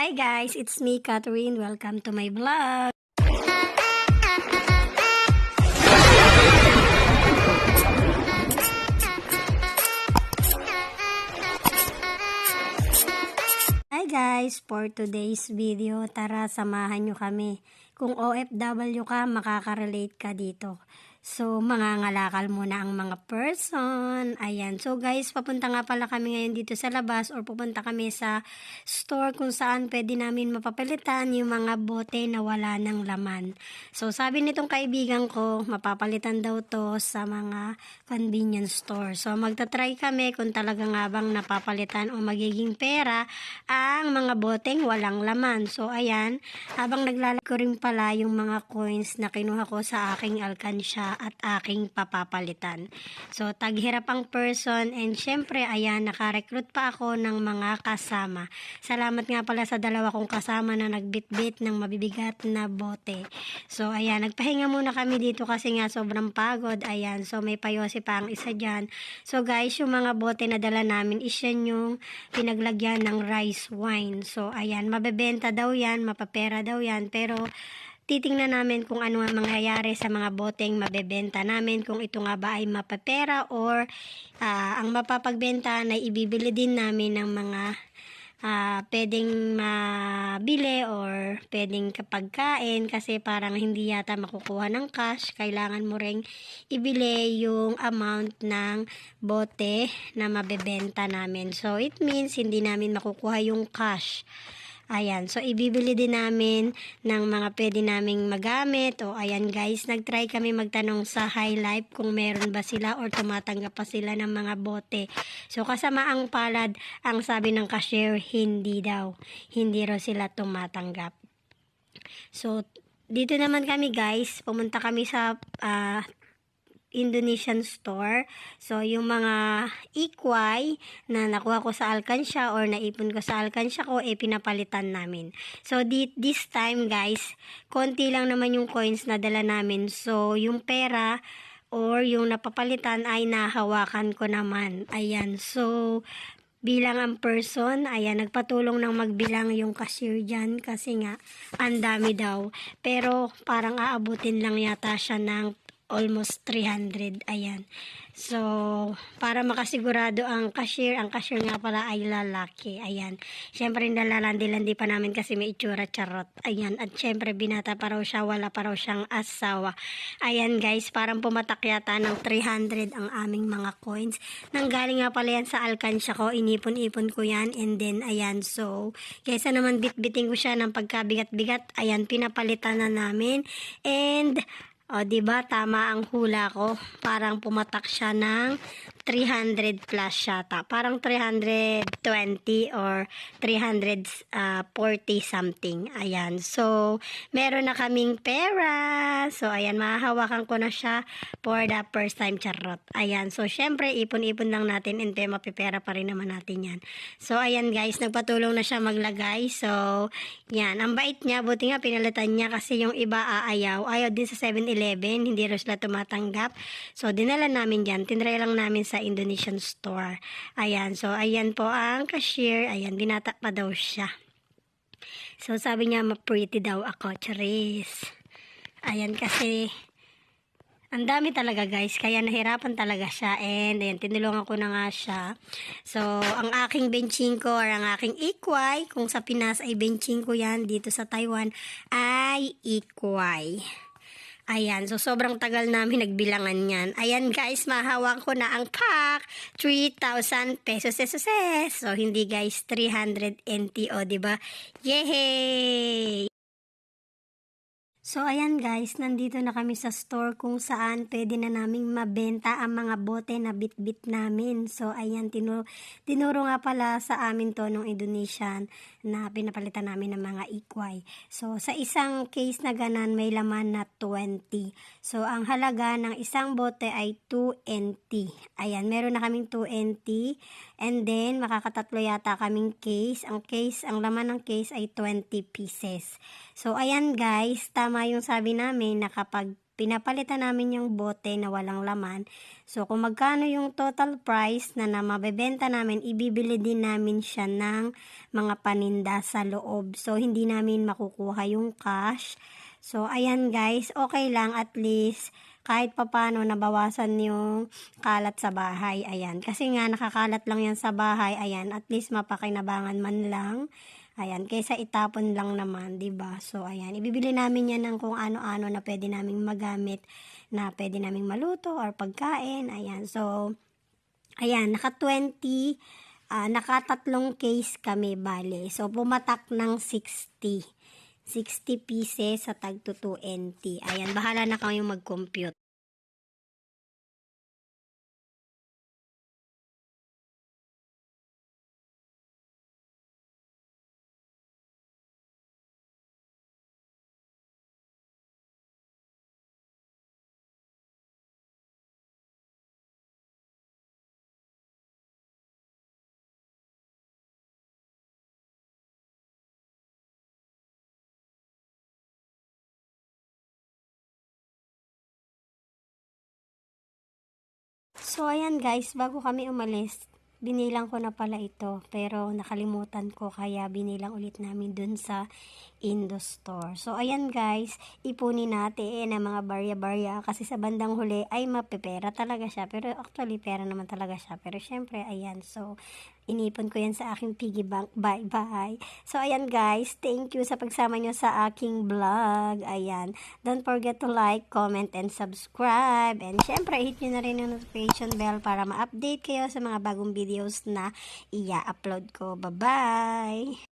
Hi guys, it's me, Catherine. Welcome to my vlog. Hi guys, for today's video, tara samahan nyo kami. Kung OFW ka, makaka-relate ka dito. So, mangangalakal muna ang mga person. Ayan. So, guys, papunta nga pala kami ngayon dito sa labas or pupunta kami sa store kung saan pwede namin mapapalitan yung mga bote na wala ng laman. So, sabi nitong kaibigan ko, mapapalitan daw to sa mga convenience store. So, magta-try kami kung talaga nga bang napapalitan o magiging pera ang mga boteng walang laman. So, ayan, habang naglalagay ko rin pala yung mga coins na kinuha ko sa aking alkansya at aking papapalitan. So, taghirap ang person and syempre, ayan, nakarecruit pa ako ng mga kasama. Salamat nga pala sa dalawa kong kasama na nagbitbit ng mabibigat na bote. So, ayan, nagpahinga muna kami dito kasi nga sobrang pagod. Ayan, so may payosi pa ang isa dyan. So, guys, yung mga bote na dala namin is yan yung pinaglagyan ng rice wine. So, ayan, mabebenta daw yan, mapapera daw yan, pero titingnan namin kung ano ang mangyayari sa mga boteng mabebenta namin, kung ito nga ba ay mapapera or ang mapapagbenta na ibibili din namin ng mga pwedeng mabili or pwedeng kapagkain kasi parang hindi yata makukuha ng cash. Kailangan mo ring ibili yung amount ng bote na mabebenta namin. So, it means hindi namin makukuha yung cash. Ayan, so ibibili din namin ng mga pwede naming magamit. O ayan guys, nagtry kami magtanong sa High Life kung meron ba sila or tumatanggap pa sila ng mga bote. So kasama ang palad, ang sabi ng cashier, hindi daw. Hindi raw sila tumatanggap. So dito naman kami guys, pumunta kami sa Indonesian store. So, yung mga ikway na nakuha ko sa alkansya or naipon ko sa alkansya ko, pinapalitan namin. So, this time guys, konti lang naman yung coins na dala namin. So, yung pera or yung napapalitan ay nahawakan ko naman. Ayan. So, bilang ang person, ayan, nagpatulong ng magbilang yung cashier dyan kasi nga, ang dami daw. Pero, parang aabutin lang yata siya ng almost 300, ayan. So, para makasigurado ang cashier nga pala ay lalaki, ayan. Siyempre, nalalandi-landi pa namin kasi may itsura charot, ayan. At siyempre, binata pa raw siya, wala pa raw siyang asawa. Ayan guys, parang pumatak yata ng 300 ang aming mga coins. Nanggaling nga pala yan sa alkansya ko, inipon-ipon ko yan, and then, ayan, so, kaysa naman bitbiting ko siya ng pagkabigat-bigat, ayan, pinapalitan na namin, and o, diba? Tama ang hula ko. Parang pumatak siya ng 300 plus yata. Parang 320 or 340 something. Ayan. So, meron na kaming pera. So, ayan. Mahahawakan ko na siya for the first time. Charot. Ayan. So, syempre, ipon-ipon lang natin and mapipera pa rin naman natin yan. So, ayan guys. Nagpatulong na siya maglagay. So, yan. Ang bait niya. Buti nga pinalitan niya kasi yung iba aayaw. Ayaw din sa 7-Eleven. Hindi rin sila tumatanggap. So, dinala namin yan. Tinry lang namin sa Indonesian store. Ayan. So, ayan po ang cashier. Ayan. Binata pa daw siya. So, sabi niya, ma-pretty daw ako. Charis. Ayan kasi ang dami talaga guys, kaya nahirapan talaga siya and ayan, tinulungan ko na nga siya. So, ang aking benching ko or ang aking ikway, kung sa Pinas ay benching ko yan, dito sa Taiwan ay ikway. Ayan, so sobrang tagal namin nagbilangan yan. Ayan guys, mahawak ko na ang pack, 3,000 pesos. So, hindi guys, 300 NTO, diba? Yehey! So, ayan guys, nandito na kami sa store kung saan pwede na naming mabenta ang mga bote na bit-bit namin. So, ayan, tinuro nga pala sa amin to nung Indonesian na pinapalitan namin ng mga ikway. So, sa isang case na ganan, may laman na 20. So, ang halaga ng isang bote ay 2 NT. Ayan, meron na kaming 2 NT. And then, makakatatlo yata kaming case. Ang laman ng case ay 20 pieces. So, ayan guys, tama yung sabi namin na kapag pinapalitan namin yung bote na walang laman. So, kung magkano yung total price na mabebenta namin, ibibili din namin siya ng mga paninda sa loob. So, hindi namin makukuha yung cash. So, ayan guys, okay lang at least kahit papano nabawasan yung kalat sa bahay. Ayan, kasi nga nakakalat lang yan sa bahay. Ayan, at least mapakinabangan man lang. Ayan, kaysa itapon lang naman, 'di ba? So, ayan, ibibili namin yan ng kung ano-ano na pwede naming magamit, na pwede naming maluto or pagkain. Ayan, so, ayan, nakatatlong case kami, bale. So, pumatak ng 60 pieces sa tagto 20. Ayan, bahala na kayong mag-compute. So, ayan guys, bago kami umalis, binilang ko na pala ito. Pero nakalimutan ko, kaya binilang ulit namin dun sa Indo Store. So, ayan guys, ipunin natin ang mga barya-barya kasi sa bandang huli ay mapepera talaga siya. Pero actually, pera naman talaga siya. Pero syempre, ayan. So, inipon ko yan sa aking piggy bank. Bye-bye. So, ayan guys, thank you sa pagsama nyo sa aking vlog. Ayan. Don't forget to like, comment, and subscribe. And syempre, hit nyo na rin yung notification bell para ma-update kayo sa mga bagong videos na i-upload ko. Bye-bye!